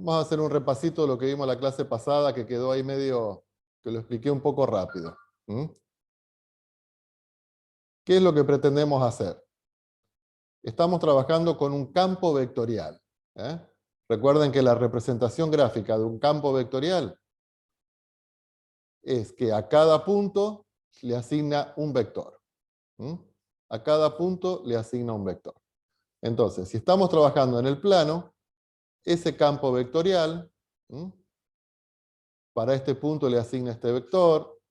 Vamos a hacer un repasito de lo que vimos la clase pasada, que quedó ahí medio, que lo expliqué un poco rápido. ¿Qué es lo que pretendemos hacer? Estamos trabajando con un campo vectorial. Recuerden que la representación gráfica de un campo vectorial es que a cada punto le asigna un vector. A cada punto le asigna un vector. Entonces, si estamos trabajando en el plano, ese campo vectorial, para este punto le asigna este vector,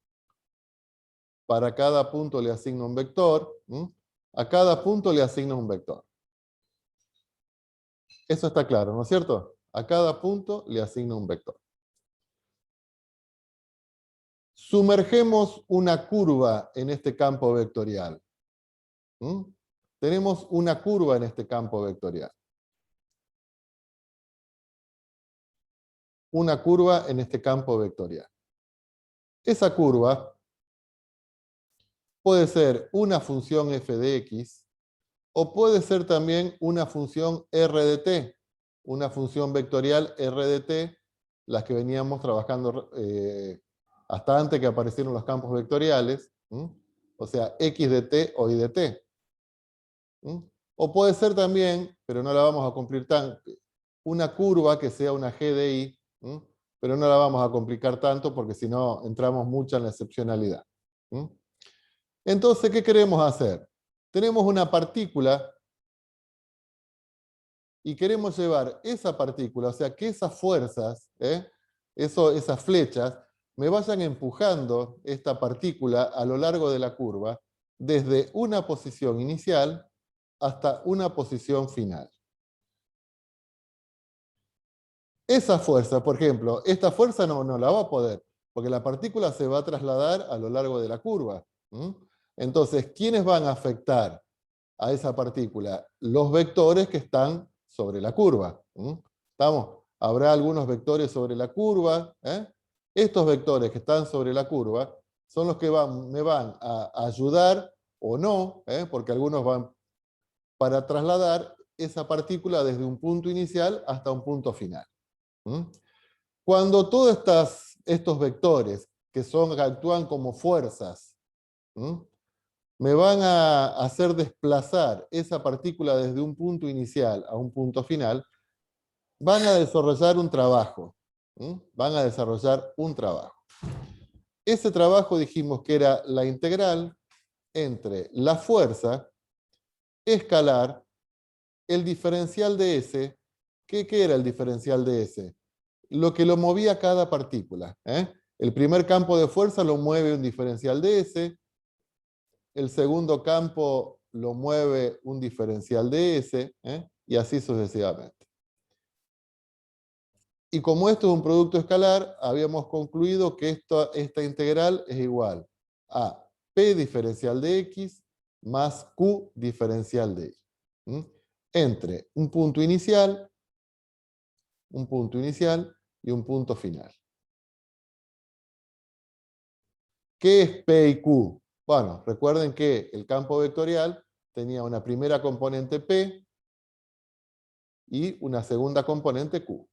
para cada punto le asigna un vector, a cada punto le asigna un vector. Eso está claro, ¿no es cierto? A cada punto le asigna un vector. Sumergemos una curva en este campo vectorial. Tenemos una curva en este campo vectorial. Una curva en este campo vectorial. Esa curva puede ser una función f de x o puede ser también una función r de t, una función vectorial r de t, las que veníamos trabajando hasta antes que aparecieron los campos vectoriales, o sea, x de t o y de t. O puede ser también, pero no la vamos a cumplir una curva que sea una g de y, pero no la vamos a complicar tanto porque si no entramos mucho en la excepcionalidad. Entonces, ¿qué queremos hacer? Tenemos una partícula y queremos llevar esa partícula, o sea, que esas fuerzas, esas flechas, me vayan empujando esta partícula a lo largo de la curva desde una posición inicial hasta una posición final. Esa fuerza, por ejemplo, esta fuerza no la va a poder, porque la partícula se va a trasladar a lo largo de la curva. Entonces, ¿quiénes van a afectar a esa partícula? Los vectores que están sobre la curva. ¿Estamos? Habrá algunos vectores sobre la curva. Estos vectores que están sobre la curva son los que me van a ayudar o no, porque algunos van para trasladar esa partícula desde un punto inicial hasta un punto final. Cuando todos estos vectores que actúan como fuerzas me van a hacer desplazar esa partícula desde un punto inicial a un punto final, van a desarrollar un trabajo. Van a desarrollar un trabajo. Ese trabajo dijimos que era la integral entre la fuerza escalar, el diferencial de S. ¿Qué era el diferencial de S? Lo que lo movía cada partícula. El primer campo de fuerza lo mueve un diferencial de S, el segundo campo lo mueve un diferencial de S, y así sucesivamente. Y como esto es un producto escalar, habíamos concluido que esta integral es igual a P diferencial de X más Q diferencial de Y. Entre un punto inicial y un punto final. ¿Qué es P y Q? Bueno, recuerden que el campo vectorial tenía una primera componente P y una segunda componente Q.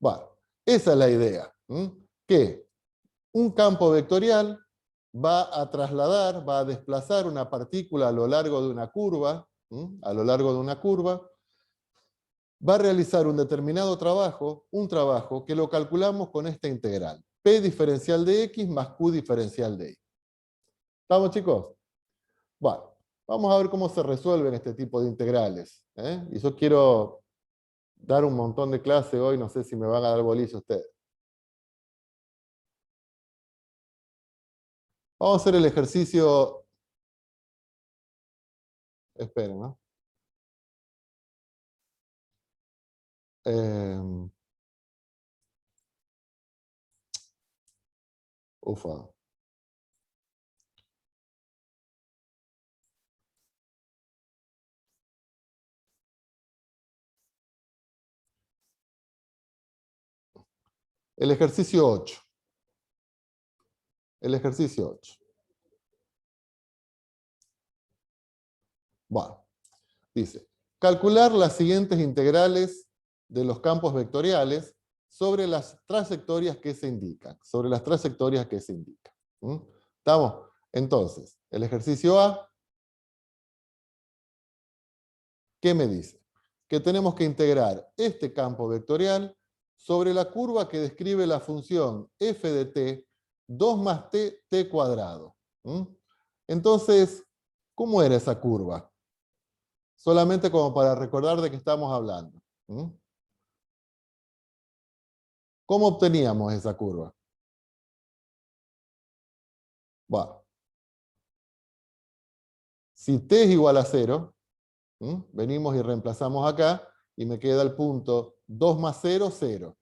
Bueno, esa es la idea. Que un campo vectorial va a trasladar, va a desplazar una partícula a lo largo de una curva, va a realizar un determinado trabajo, un trabajo que lo calculamos con esta integral. P diferencial de X más Q diferencial de Y. ¿Estamos, chicos? Bueno, vamos a ver cómo se resuelven este tipo de integrales. Y yo quiero dar un montón de clase hoy, no sé si me van a dar bolillo ustedes. Vamos a hacer el ejercicio. Esperen, ¿no? Ufa. El ejercicio 8. El ejercicio 8. Bueno, dice, calcular las siguientes integrales de los campos vectoriales sobre las trayectorias que se indican. Sobre las trayectorias que se indican. ¿Estamos? Entonces, el ejercicio A, ¿qué me dice? Que tenemos que integrar este campo vectorial sobre la curva que describe la función f de t, 2 más t, t cuadrado. Entonces, ¿cómo era esa curva? Solamente como para recordar de qué estamos hablando. ¿Cómo obteníamos esa curva? Bueno, si t es igual a 0, venimos y reemplazamos acá, y me queda el punto 2 más 0, 0.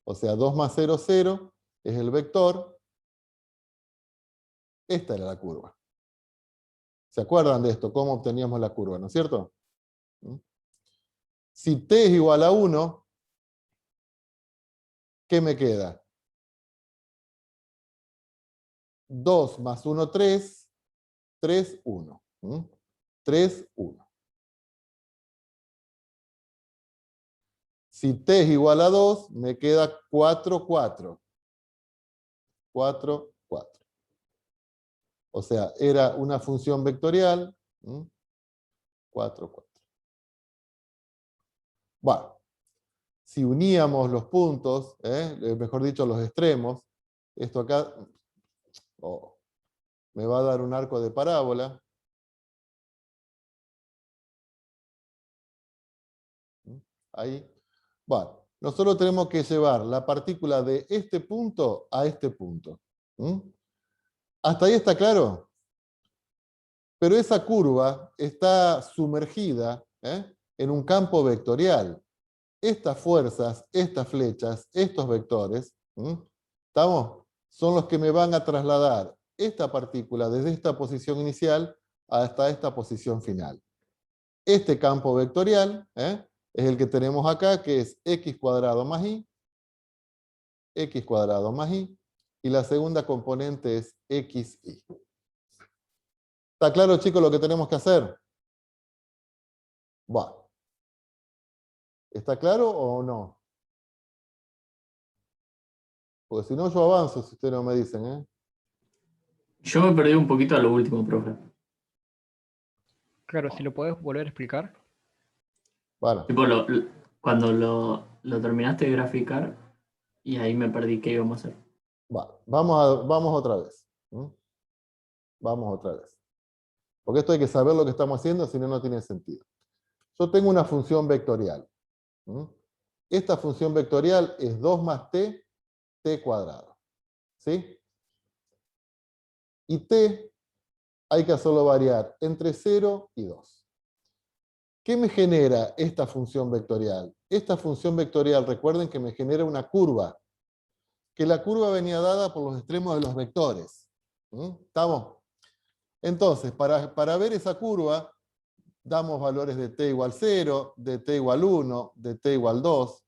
O sea, 2 más 0, 0 es el vector. Esta era la curva. ¿Se acuerdan de esto? ¿Cómo obteníamos la curva? ¿No es cierto? Si t es igual a 1, ¿qué me queda? 2 más 1, 3, 3, 1. 3, 1. Si t es igual a 2, me queda 4, 4. 4, 4. O sea, era una función vectorial. 4, 4. Bueno, si uníamos los puntos, mejor dicho, los extremos, esto acá me va a dar un arco de parábola. Ahí. Bueno, nosotros tenemos que llevar la partícula de este punto a este punto. ¿Hasta ahí está claro? Pero esa curva está sumergida en un campo vectorial. Estas fuerzas, estas flechas, estos vectores, ¿estamos? Son los que me van a trasladar esta partícula desde esta posición inicial hasta esta posición final. Este campo vectorial es el que tenemos acá, que es x cuadrado más y, x cuadrado más y la segunda componente es xy. ¿Está claro, chicos, lo que tenemos que hacer? Bueno. ¿Está claro o no? Porque si no, yo avanzo si ustedes no me dicen, ¿eh? Yo me perdí un poquito a lo último, profe. Claro, si lo podés volver a explicar. Bueno, Tipo, cuando lo terminaste de graficar, y ahí me perdí qué íbamos a hacer. vamos otra vez. Vamos otra vez. Porque esto hay que saber lo que estamos haciendo, si no, no tiene sentido. Yo tengo una función vectorial. Esta función vectorial es 2 más t, t cuadrado. ¿Sí? Y t hay que hacerlo variar entre 0 y 2. ¿Qué me genera esta función vectorial? Esta función vectorial, recuerden que me genera una curva, que la curva venía dada por los extremos de los vectores. ¿Estamos? Entonces, para ver esa curva, damos valores de t igual 0, de t igual 1, de t igual 2.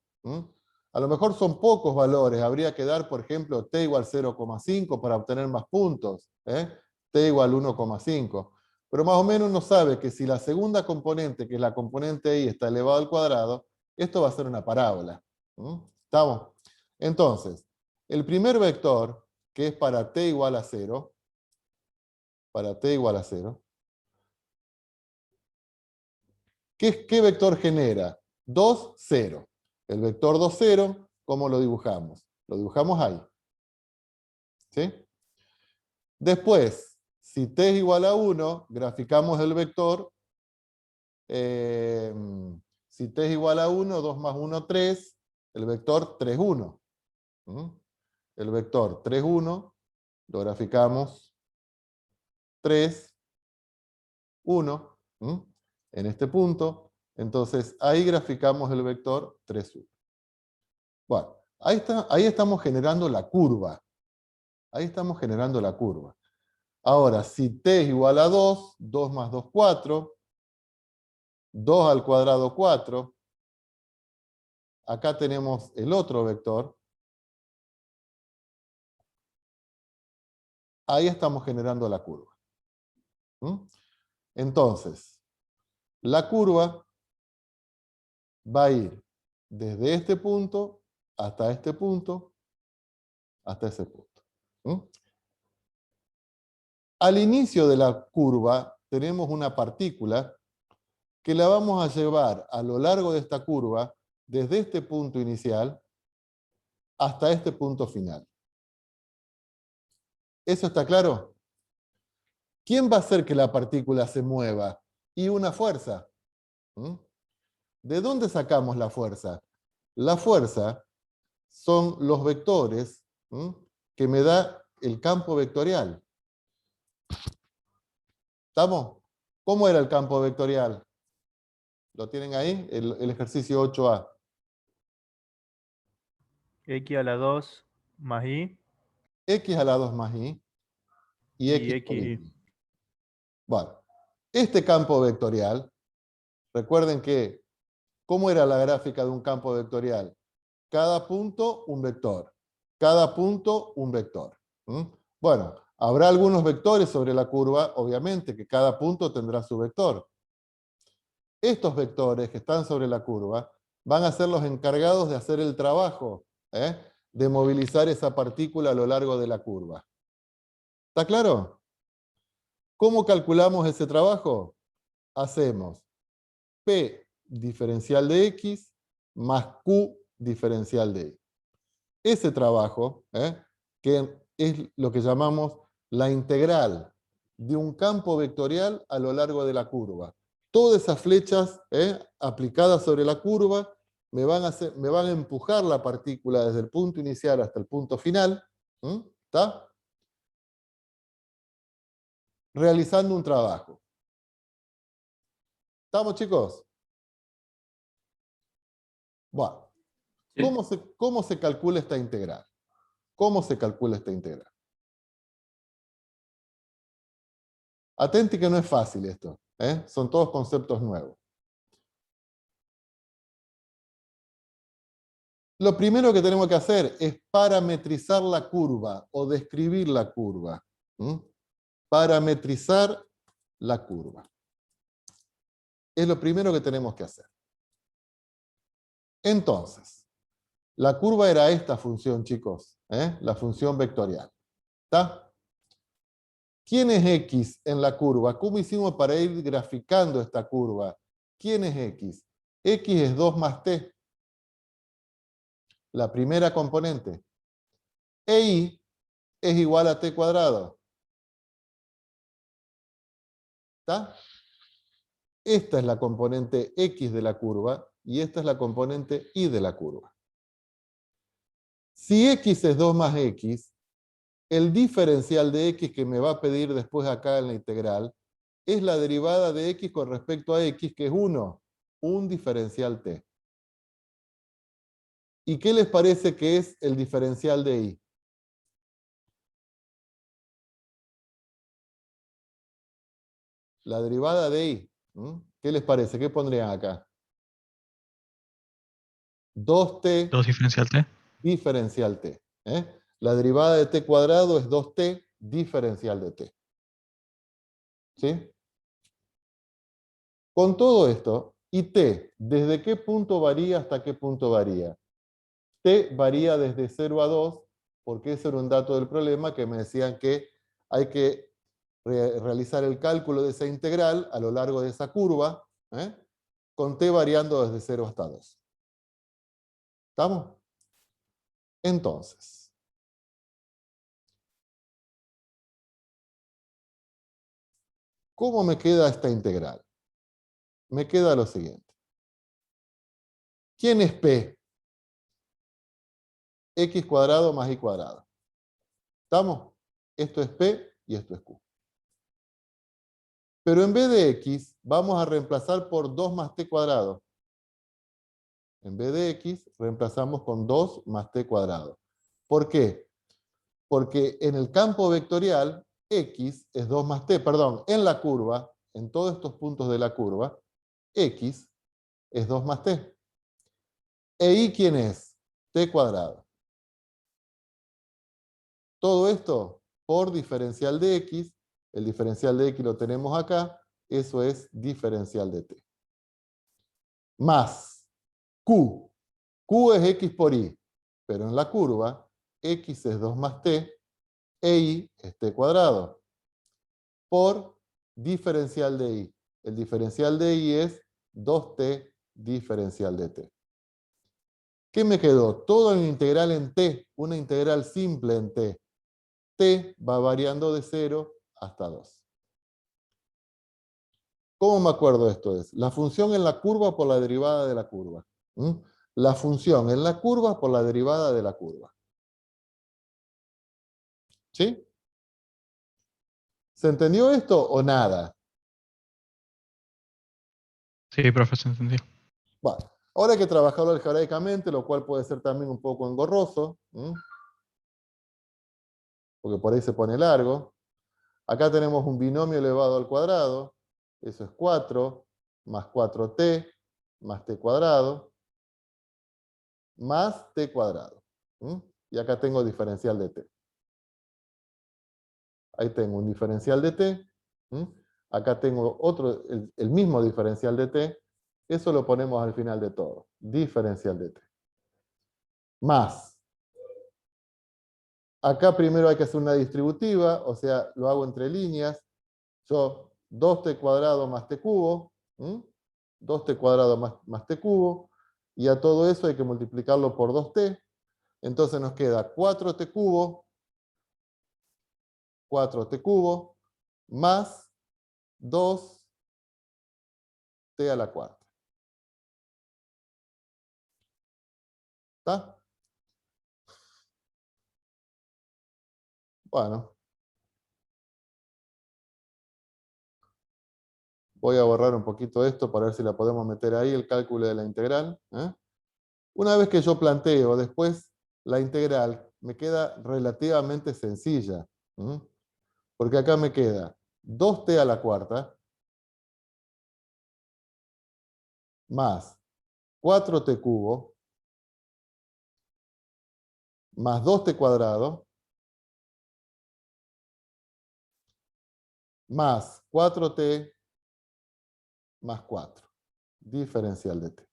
A lo mejor son pocos valores, habría que dar, por ejemplo, t igual 0,5 para obtener más puntos, t igual 1,5. Pero más o menos uno sabe que si la segunda componente, que es la componente y, está elevado al cuadrado, esto va a ser una parábola. ¿Estamos? Entonces, el primer vector, que es para t igual a 0, para t igual a 0, ¿qué vector genera? 2, 0. El vector 2, 0, ¿cómo lo dibujamos? Lo dibujamos ahí. ¿Sí? Después, si t es igual a 1, graficamos el vector. Si t es igual a 1, 2 más 1, 3. El vector 3, 1. El vector 3, 1 lo graficamos 3, 1. En este punto. Entonces, ahí graficamos el vector 3, 1. Bueno, ahí estamos generando la curva. Ahí estamos generando la curva. Ahora, si t es igual a 2, 2 más 2, 4. 2 al cuadrado, 4. Acá tenemos el otro vector. Ahí estamos generando la curva. Entonces, la curva va a ir desde este punto hasta este punto, hasta ese punto. ¿Mm? Al inicio de la curva tenemos una partícula que la vamos a llevar a lo largo de esta curva, desde este punto inicial hasta este punto final. ¿Eso está claro? ¿Quién va a hacer que la partícula se mueva? Y una fuerza. ¿Mm? ¿De dónde sacamos la fuerza? La fuerza son los vectores que me da el campo vectorial. ¿Estamos? ¿Cómo era el campo vectorial? ¿Lo tienen ahí? El ejercicio 8A. X a la 2 más Y X a la 2 más Y y y X por X. Y. Bueno, este campo vectorial, recuerden que, ¿cómo era la gráfica de un campo vectorial? Cada punto, un vector. Cada punto, un vector. Bueno, habrá algunos vectores sobre la curva, obviamente, que cada punto tendrá su vector. Estos vectores que están sobre la curva van a ser los encargados de hacer el trabajo, de movilizar esa partícula a lo largo de la curva. ¿Está claro? ¿Cómo calculamos ese trabajo? Hacemos P diferencial de X más Q diferencial de Y. Ese trabajo, que es lo que llamamos la integral de un campo vectorial a lo largo de la curva. Todas esas flechas aplicadas sobre la curva me van a empujar la partícula desde el punto inicial hasta el punto final, ¿está? Realizando un trabajo. ¿Estamos, chicos? Bueno, Sí. ¿cómo se calcula esta integral? ¿Cómo se calcula esta integral? Atenti que no es fácil esto, son todos conceptos nuevos. Lo primero que tenemos que hacer es parametrizar la curva o describir la curva. Parametrizar la curva. Es lo primero que tenemos que hacer. Entonces, la curva era esta función, chicos, la función vectorial. ¿Está? ¿Quién es X en la curva? ¿Cómo hicimos para ir graficando esta curva? ¿Quién es X? X es 2 más T. La primera componente. E Y es igual a T cuadrado. ¿Está? Esta es la componente X de la curva y esta es la componente Y de la curva. Si X es 2 más X, el diferencial de X que me va a pedir después acá en la integral es la derivada de X con respecto a X, que es 1, un diferencial T. ¿Y qué les parece que es el diferencial de Y? La derivada de Y. ¿Qué les parece? ¿Qué pondrían acá? 2T 2 diferencial T. diferencial T. La derivada de T cuadrado es 2T diferencial de T. ¿Sí? Con todo esto, ¿y T? ¿Desde qué punto varía hasta qué punto varía? T varía desde 0 a 2, porque ese era un dato del problema que me decían que hay que realizar el cálculo de esa integral a lo largo de esa curva, con T variando desde 0 hasta 2. ¿Estamos? Entonces, ¿cómo me queda esta integral? Me queda lo siguiente. ¿Quién es P? X cuadrado más Y cuadrado. ¿Estamos? Esto es P y esto es Q. Pero en vez de X, vamos a reemplazar por 2 más T cuadrado. En vez de X, reemplazamos con 2 más T cuadrado. ¿Por qué? Porque en el campo vectorial, X es 2 más T, perdón, en la curva, en todos estos puntos de la curva, X es 2 más T. ¿E Y quién es? T cuadrado. Todo esto por diferencial de X, el diferencial de X lo tenemos acá, eso es diferencial de T. Más Q. Q es x por y, pero en la curva, x es 2 más t, e y es t cuadrado, por diferencial de y. El diferencial de y es 2t diferencial de t. ¿Qué me quedó? Todo en integral en t, una integral simple en t. T va variando de 0 hasta 2. ¿Cómo me acuerdo esto? Es la función en la curva por la derivada de la curva. ¿Mm? La función en la curva por la derivada de la curva. ¿Sí? ¿Se entendió esto o nada? Sí, profe, se entendió. Bueno, ahora hay que trabajarlo algebraicamente, lo cual puede ser también un poco engorroso, porque por ahí se pone largo. Acá tenemos un binomio elevado al cuadrado, eso es 4, más 4t, más t cuadrado, más t cuadrado. Y acá tengo diferencial de t. Ahí tengo un diferencial de t. Acá tengo otro, el mismo diferencial de t. Eso lo ponemos al final de todo. Diferencial de t. Más. Acá primero hay que hacer una distributiva, o sea, lo hago entre líneas. Yo 2t cuadrado más t cubo. 2t cuadrado más t cubo. Y a todo eso hay que multiplicarlo por 2t. Entonces nos queda 4t cubo, 4t cubo, más 2t a la cuarta. ¿Está? Bueno. Voy a borrar un poquito esto para ver si la podemos meter ahí, el cálculo de la integral. Una vez que yo planteo después la integral, me queda relativamente sencilla. Porque acá me queda 2t a la cuarta más 4t cubo más 2t cuadrado más 4t más 4. Diferencial de t.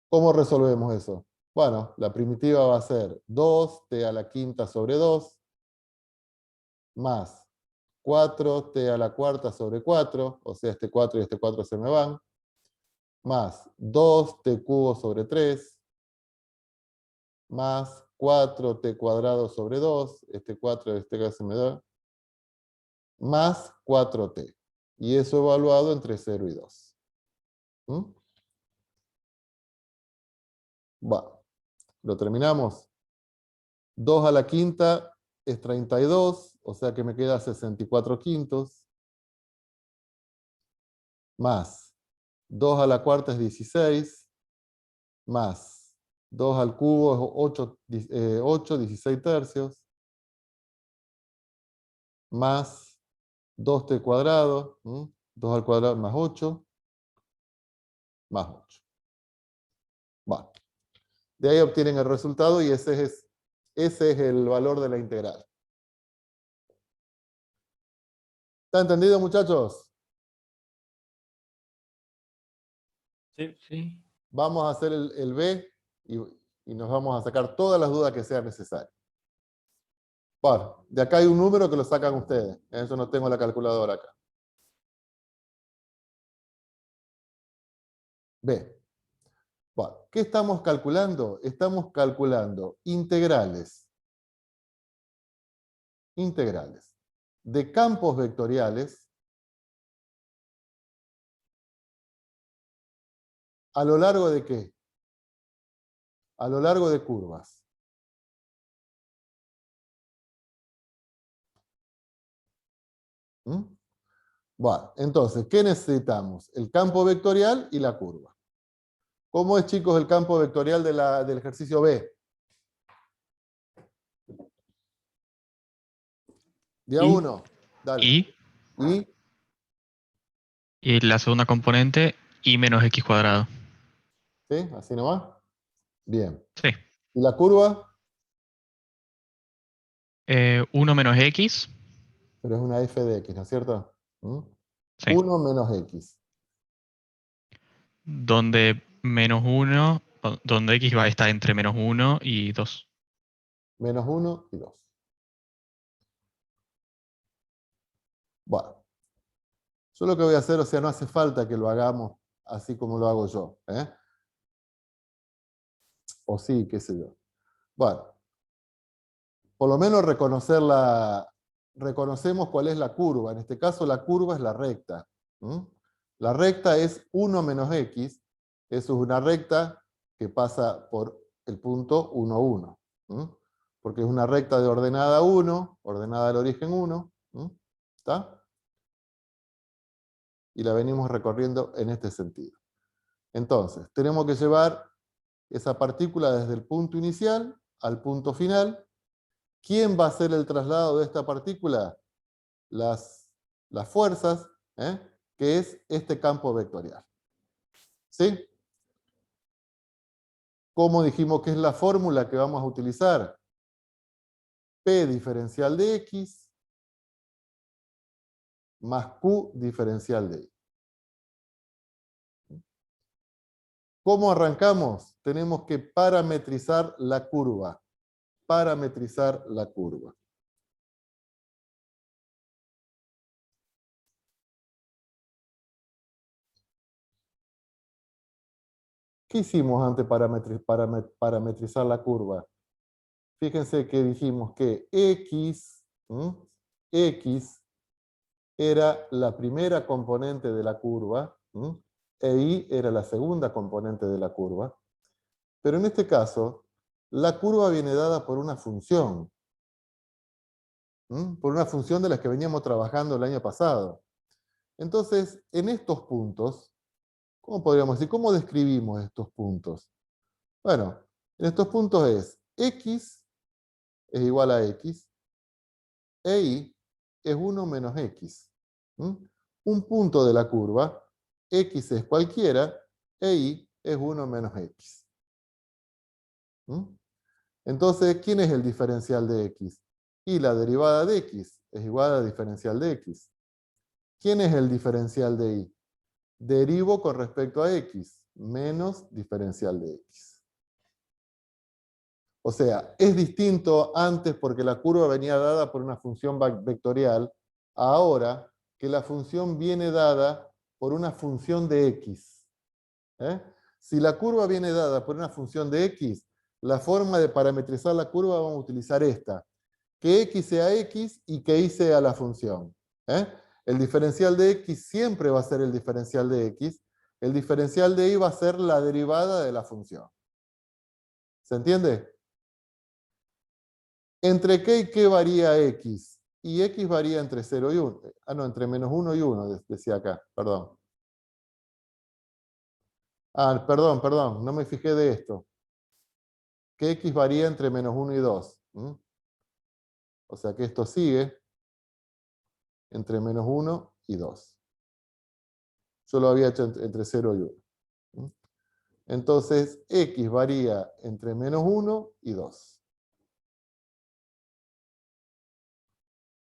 ¿Cómo resolvemos eso? Bueno, la primitiva va a ser 2t a la quinta sobre 2 más 4t a la cuarta sobre 4, o sea, este 4 y este 4 se me van, más 2t cubo sobre 3, más 4t cuadrado sobre 2, este 4 y este 4 se me da, más 4t. Y eso evaluado entre 0 y 2. Bueno, lo terminamos. 2 a la quinta es 32, o sea que me queda 64 quintos, más 2 a la cuarta es 16, más 2 al cubo es 8, 16 tercios, más 2t cuadrado, 2 al cuadrado más 8, más 8. Bueno, de ahí obtienen el resultado y ese es el valor de la integral. ¿Está entendido, muchachos? Sí. Sí. Vamos a hacer el B y nos vamos a sacar todas las dudas que sean necesarias. Bueno, de acá hay un número que lo sacan ustedes. Eso no tengo la calculadora acá. B. Bueno, ¿qué estamos calculando? Estamos calculando integrales de campos vectoriales a lo largo de ¿qué? A lo largo de curvas. Bueno, entonces, ¿qué necesitamos? El campo vectorial y la curva. ¿Cómo es, chicos, el campo vectorial del ejercicio B? Día 1. Dale. Y la segunda componente, y menos x cuadrado. ¿Sí? ¿Así nomás? Bien. Sí. ¿Y la curva? 1 menos x. Pero es una f de x, ¿no es cierto? Sí. 1 menos x. donde donde x va a estar entre -1 y 2. Menos 1 y 2. Bueno, yo lo que voy a hacer, o sea, no hace falta que lo hagamos así como lo hago yo. O sí, qué sé yo. Bueno, por lo menos reconocemos cuál es la curva. En este caso la curva es la recta. La recta es 1 menos x. Eso es una recta que pasa por el punto 1, 1. Porque es una recta de ordenada 1, ordenada del origen 1. ¿Está? Y la venimos recorriendo en este sentido. Entonces, tenemos que llevar esa partícula desde el punto inicial al punto final. ¿Quién va a hacer el traslado de esta partícula? Las fuerzas, que es este campo vectorial. ¿Sí? ¿Cómo dijimos que es la fórmula que vamos a utilizar? P diferencial de X más Q diferencial de Y. ¿Cómo arrancamos? Tenemos que parametrizar la curva. Parametrizar la curva. ¿Qué hicimos antes para parametrizar la curva? Fíjense que dijimos que X era la primera componente de la curva, e Y era la segunda componente de la curva. Pero en este caso, la curva viene dada por una función. Por una función de las que veníamos trabajando el año pasado. Entonces, en estos puntos, ¿cómo podríamos decir? ¿Cómo describimos estos puntos? Bueno, en estos puntos es X es igual a X, e Y es 1 menos X. Un punto de la curva, X es cualquiera, e Y es 1 menos X. Entonces, ¿quién es el diferencial de X? Y la derivada de X es igual al diferencial de X. ¿Quién es el diferencial de Y? Derivo con respecto a X, menos diferencial de X. O sea, es distinto antes porque la curva venía dada por una función vectorial, ahora que la función viene dada por una función de X. Si la curva viene dada por una función de X, la forma de parametrizar la curva vamos a utilizar esta. Que X sea X y que Y sea la función. El diferencial de X siempre va a ser el diferencial de X. El diferencial de Y va a ser la derivada de la función. ¿Se entiende? ¿Entre qué y qué varía X? Y X varía entre 0 y 1. Ah, no, entre menos 1 y 1, decía acá. Perdón. Ah, perdón, no me fijé de esto. Que X varía entre menos 1 y 2. O sea que esto sigue entre menos 1 y 2. Yo lo había hecho entre 0 y 1. Entonces, X varía entre menos 1 y 2.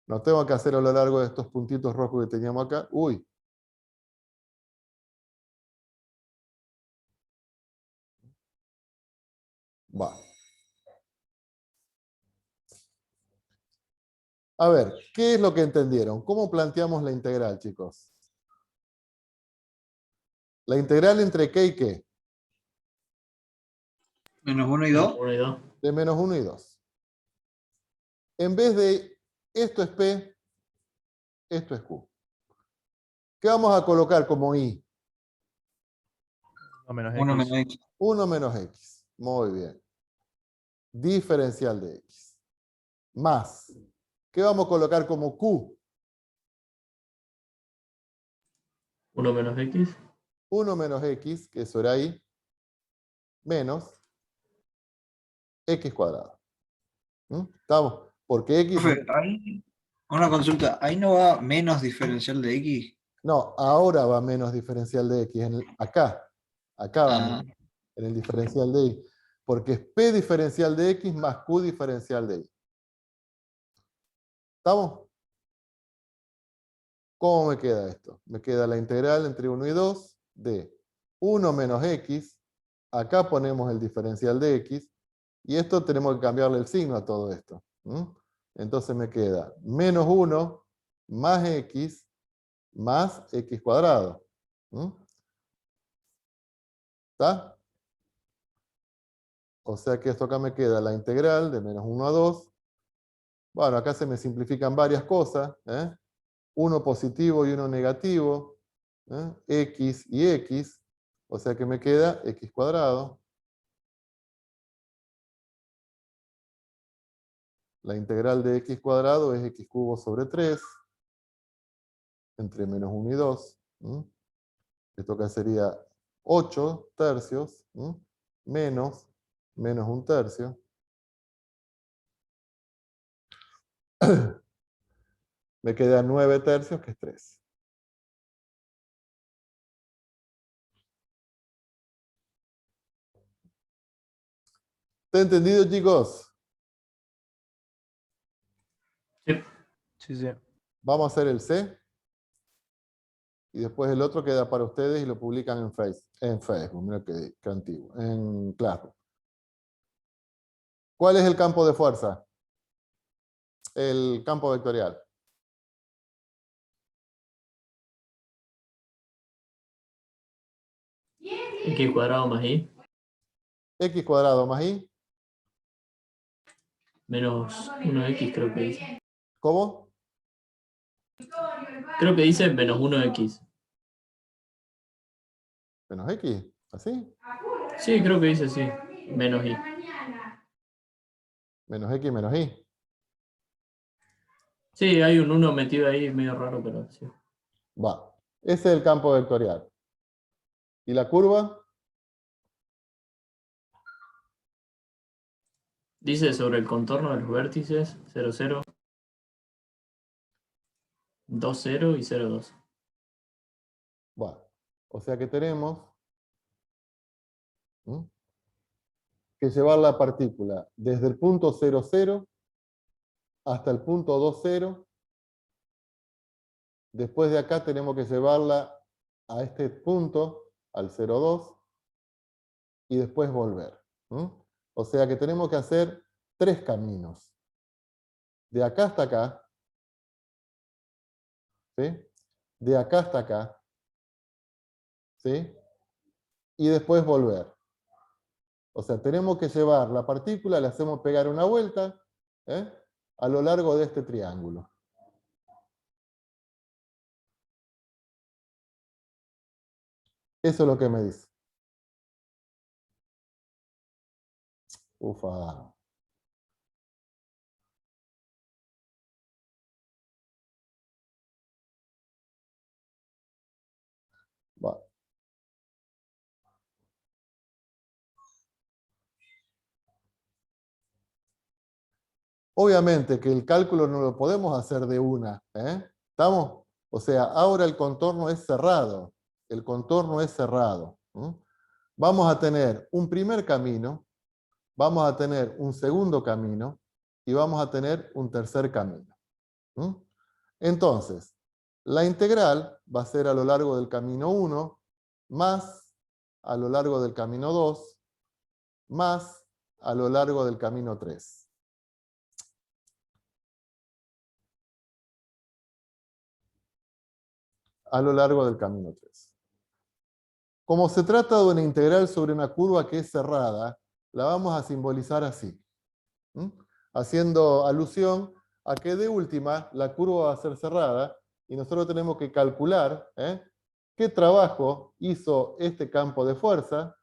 No tengo que hacer a lo largo de estos puntitos rojos que teníamos acá. Uy. Va. A ver, ¿qué es lo que entendieron? ¿Cómo planteamos la integral, chicos? ¿La integral entre qué y qué? Menos 1 y 2. 1 y 2. De menos 1 y 2. En vez de esto es P, esto es Q. ¿Qué vamos a colocar como I? 1 menos 1 X. menos X. 1 menos X. Muy bien. Diferencial de X. Más. ¿Qué vamos a colocar como Q? 1 menos X. 1 menos X, que eso era I, menos X cuadrado. ¿Estamos? Porque X... Profe, ahí, una consulta, ahí no va menos diferencial de X. No, ahora va menos diferencial de X. Acá va Ah, menos, en el diferencial de Y. Porque es P diferencial de X más Q diferencial de Y. ¿Estamos? ¿Cómo me queda esto? Me queda la integral entre 1 y 2 de 1 menos x, acá ponemos el diferencial de x, y esto tenemos que cambiarle el signo a todo esto. Entonces me queda menos 1 más x más x cuadrado. ¿Está? O sea que esto acá me queda la integral de menos 1 a 2. Bueno, acá se me simplifican varias cosas. Uno positivo y uno negativo. X y x. O sea que me queda x cuadrado. La integral de x cuadrado es x cubo sobre 3. Entre menos 1 y 2. Esto acá sería 8 tercios. Menos 1 tercio. Me queda 9 tercios, que es 3. ¿Está entendido, chicos? Sí. Sí, sí. Vamos a hacer el C. Y después el otro queda para ustedes y lo publican en Facebook. Mira qué antiguo. En Classroom. ¿Cuál es el campo de fuerza? El campo vectorial. X cuadrado más Y. X cuadrado más Y. Menos 1x creo que dice. ¿Cómo? Creo que dice menos 1x. Menos X. ¿Así? Sí, creo que dice así. Menos Y. Menos X menos Y. Sí, hay un 1 metido ahí medio raro, pero sí. Va. Ese es el campo vectorial. ¿Y la curva? Dice sobre el contorno de los vértices 0, 0, 2, 0 y 0, 2. Va. O sea que tenemos que llevar la partícula desde el punto 0, 0 hasta el punto 2, 0. Después de acá tenemos que llevarla a este punto, al 0, 2, y después volver. O sea que tenemos que hacer 3 caminos. De acá hasta acá, ¿sí? De acá hasta acá, ¿sí? Y después volver. O sea, tenemos que llevar la partícula, le hacemos pegar una vuelta a lo largo de este triángulo. Eso es lo que me dice. Ufa. Va. Obviamente que el cálculo no lo podemos hacer de una. ¿Estamos? O sea, ahora el contorno es cerrado. El contorno es cerrado. Vamos a tener un primer camino, vamos a tener un segundo camino y vamos a tener un tercer camino. Entonces, la integral va a ser a lo largo del camino 1 más a lo largo del camino 2 más a lo largo del camino 3. A lo largo del camino 3. Como se trata de una integral sobre una curva que es cerrada, la vamos a simbolizar así. Haciendo alusión a que de última la curva va a ser cerrada y nosotros tenemos que calcular qué trabajo hizo este campo de fuerza,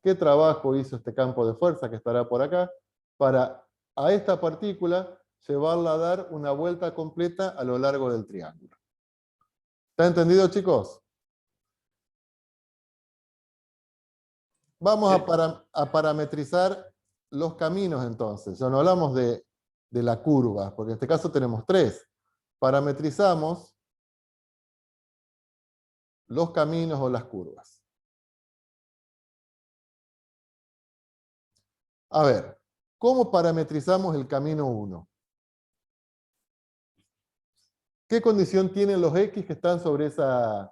qué trabajo hizo este campo de fuerza que estará por acá, para a esta partícula llevarla a dar una vuelta completa a lo largo del triángulo. ¿Está entendido, chicos? Vamos a parametrizar los caminos entonces. Ya no hablamos de la curva, porque en este caso tenemos 3. Parametrizamos los caminos o las curvas. A ver, ¿cómo parametrizamos el camino 1? ¿Qué condición tienen los X que están sobre esa...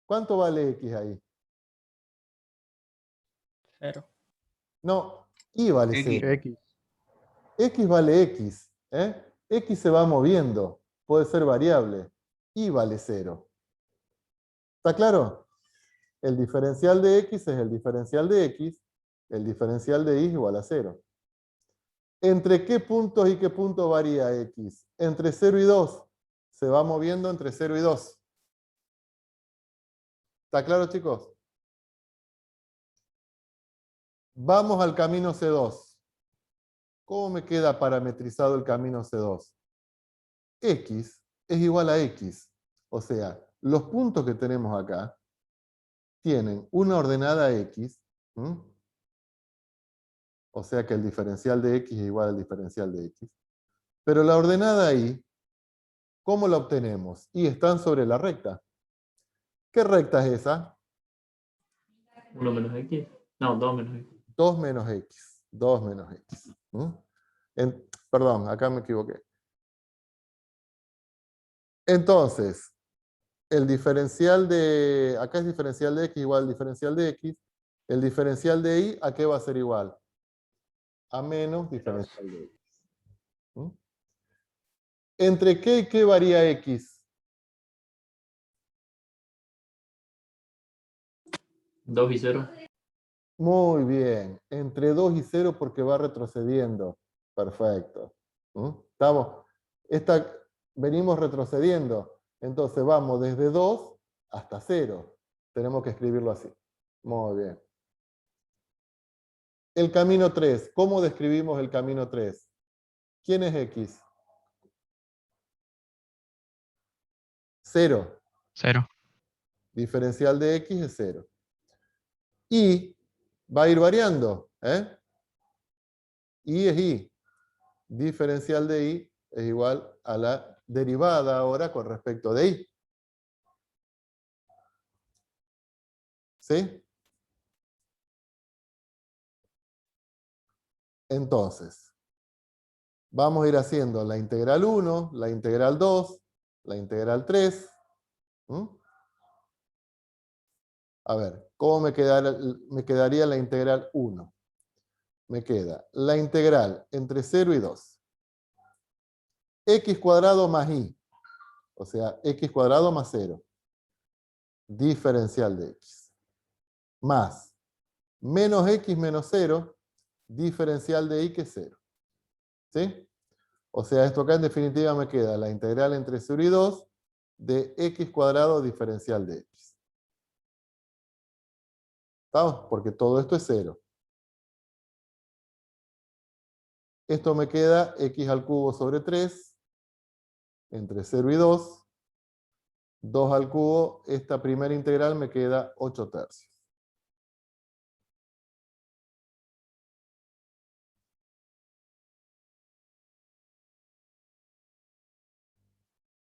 ¿Cuánto vale X ahí? 0. No, y vale X. 0. X. X vale X. X se va moviendo, puede ser variable. Y vale 0. ¿Está claro? El diferencial de X es el diferencial de X, el diferencial de Y es igual a 0. ¿Entre qué puntos y qué punto varía X? Entre 0 y 2. Se va moviendo entre 0 y 2. ¿Está claro, chicos? Vamos al camino C2. ¿Cómo me queda parametrizado el camino C2? X es igual a X. O sea, los puntos que tenemos acá tienen una ordenada X. O sea que el diferencial de X es igual al diferencial de X. Pero la ordenada Y, ¿cómo la obtenemos? Y están sobre la recta. ¿Qué recta es esa? 1 menos X. No, 2 menos X. 2 menos X. 2 menos X. Perdón, acá me equivoqué. Entonces, el diferencial de... Acá es diferencial de X igual al diferencial de X. El diferencial de Y, ¿a qué va a ser igual? A menos diferencial de X. ¿Entre qué y qué varía X? 2 y 0. Muy bien. Entre 2 y 0 porque va retrocediendo. Perfecto. Estamos, venimos retrocediendo. Entonces vamos desde 2 hasta 0. Tenemos que escribirlo así. Muy bien. El camino 3. ¿Cómo describimos el camino 3? ¿Quién es X? 0. 0. Diferencial de X es 0. Y va a ir variando. Y es Y. Diferencial de Y es igual a la derivada ahora con respecto de Y. ¿Sí? Entonces, vamos a ir haciendo la integral 1, la integral 2, la integral 3. A ver, ¿cómo me quedaría la integral 1? Me queda la integral entre 0 y 2. X cuadrado más Y. O sea, X cuadrado más 0. Diferencial de X. Más menos X menos 0. Diferencial de Y que es 0. ¿Sí? O sea, esto acá en definitiva me queda la integral entre 0 y 2 de X cuadrado diferencial de X. ¿Estamos? Porque todo esto es 0. Esto me queda X al cubo sobre 3 entre 0 y 2. 2 al cubo, esta primera integral me queda 8 tercios.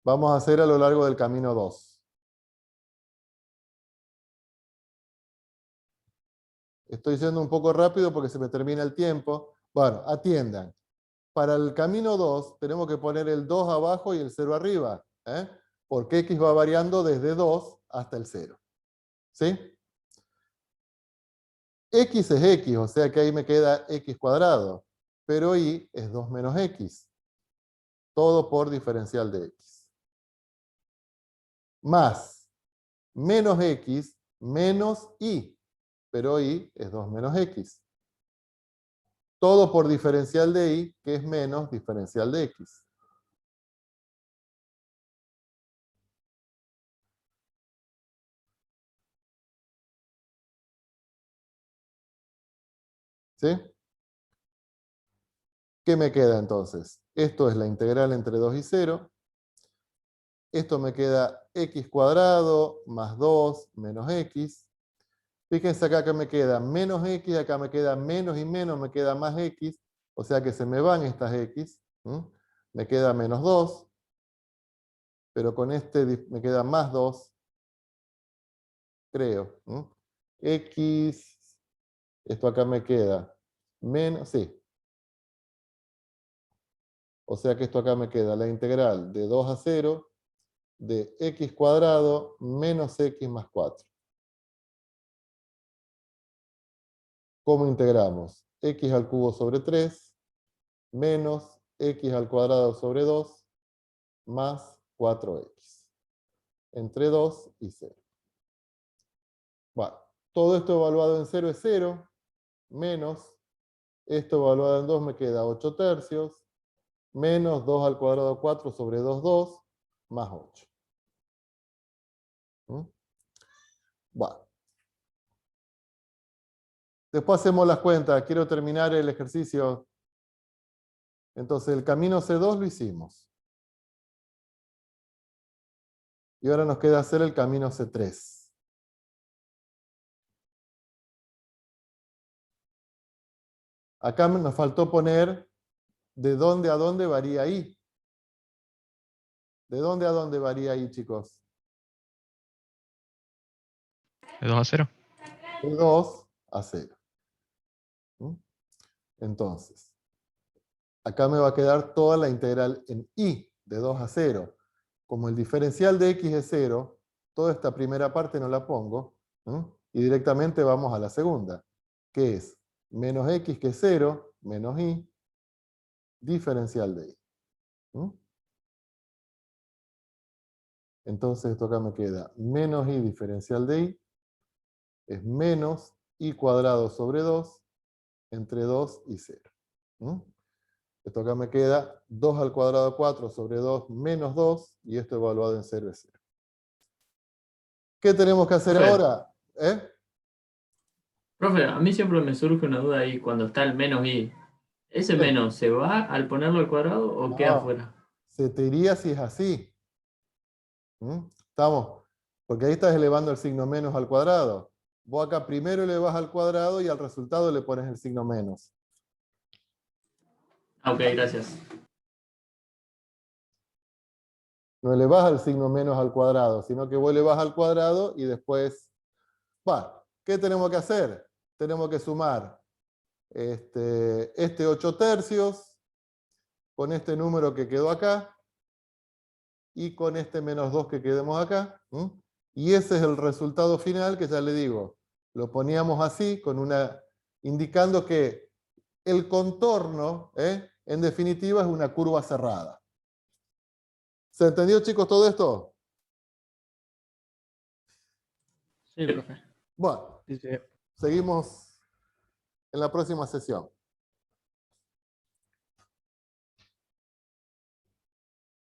Vamos a hacer a lo largo del camino 2. Estoy yendo un poco rápido porque se me termina el tiempo. Bueno, atiendan. Para el camino 2 tenemos que poner el 2 abajo y el 0 arriba. Porque X va variando desde 2 hasta el 0. ¿Sí? X es X, o sea que ahí me queda X cuadrado. Pero Y es 2 menos X. Todo por diferencial de X. Más menos X menos Y. Pero Y es 2 menos X. Todo por diferencial de Y, que es menos diferencial de X. ¿Sí? ¿Qué me queda entonces? Esto es la integral entre 2 y 0. Esto me queda X cuadrado más 2 menos X. Fíjense acá que me queda menos X, acá me queda menos y menos, me queda más X. O sea que se me van estas X. Me queda menos 2. Pero con este me queda más 2. Creo. X, esto acá me queda menos, sí. O sea que esto acá me queda la integral de 2 a 0 de X cuadrado menos X más 4. ¿Cómo integramos? X al cubo sobre 3 menos X al cuadrado sobre 2 más 4X. Entre 2 y 0. Bueno, todo esto evaluado en 0 es 0, menos esto evaluado en 2 me queda 8 tercios, menos 2 al cuadrado 4 sobre 2, 2, más 8. Bueno. Después hacemos las cuentas. Quiero terminar el ejercicio. Entonces, el camino C2 lo hicimos. Y ahora nos queda hacer el camino C3. Acá nos faltó poner de dónde a dónde varía I. ¿De dónde a dónde varía I, chicos? De 2 a 0. De 2 a 0. Entonces, acá me va a quedar toda la integral en I, de 2 a 0. Como el diferencial de X es 0, toda esta primera parte no la pongo, y directamente vamos a la segunda, que es menos X que es 0, menos I, diferencial de I. Entonces esto acá me queda menos I diferencial de I, es menos I cuadrado sobre 2, entre 2 y 0. Esto acá me queda 2 al cuadrado 4 sobre 2 menos 2, y esto evaluado en 0 es 0. ¿Qué tenemos que hacer ahora? Profe, a mí siempre me surge una duda ahí cuando está el menos i. ¿Ese menos se va al ponerlo al cuadrado o queda afuera? Se te iría si es así. ¿Estamos? Porque ahí estás elevando el signo menos al cuadrado. Vos acá primero elevás al cuadrado y al resultado le pones el signo menos. Ok, gracias. No elevás el signo menos al cuadrado, sino que vos elevás al cuadrado y después... ¿Qué tenemos que hacer? Tenemos que sumar este 8 tercios con este número que quedó acá y con este menos 2 que quedemos acá. Y ese es el resultado final, que ya le digo, lo poníamos así, indicando que el contorno, en definitiva, es una curva cerrada. ¿Se entendió, chicos, todo esto? Sí, profe. Bueno, Sí, sí. seguimos en la próxima sesión.